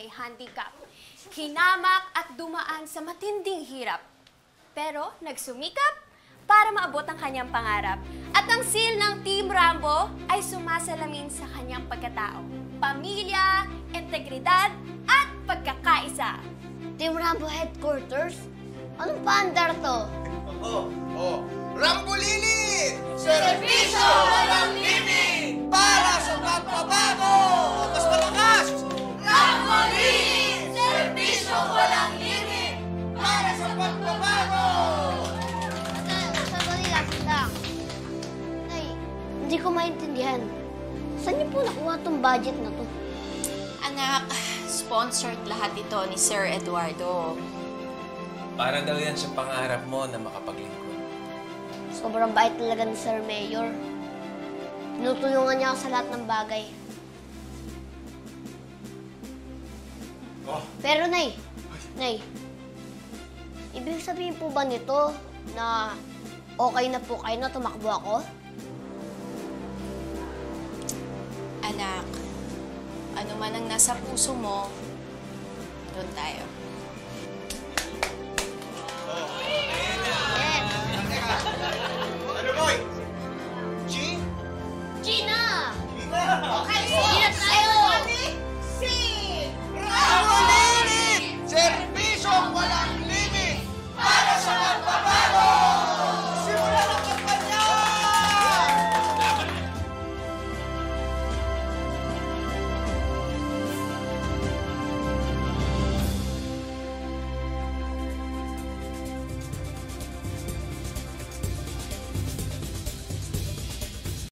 may handicap. Hinamak at dumaan sa matinding hirap. Pero nagsumikap para maabot ang kanyang pangarap. At ang seal ng Team Rambo ay sumasalamin sa kanyang pagkatao. Pamilya, integridad, at pagkakaisa. Team Rambo Headquarters? Anong paandar to? Rambo Lili! Serbisyo walang limit! Para sa pagbabago! Mas malakas! Rambo Lili! Serbisyo walang limit! Para sa pagbabago! Sandali lang. Nay, hindi ko maintindihan. Saan niyo po nakuha tong budget na to? Anak, sponsored lahat ito ni Sir Eduardo. Para daw yan sa pangarap mo na makapaglingkod. Sobrang bait talaga ni Sir Mayor. Tinutulungan niya ako sa lahat ng bagay. Pero Nay, ibig sabihin po ba nito na okay na po kayo na tumakbo ako? Anak, ano man ang nasa puso mo, doon tayo.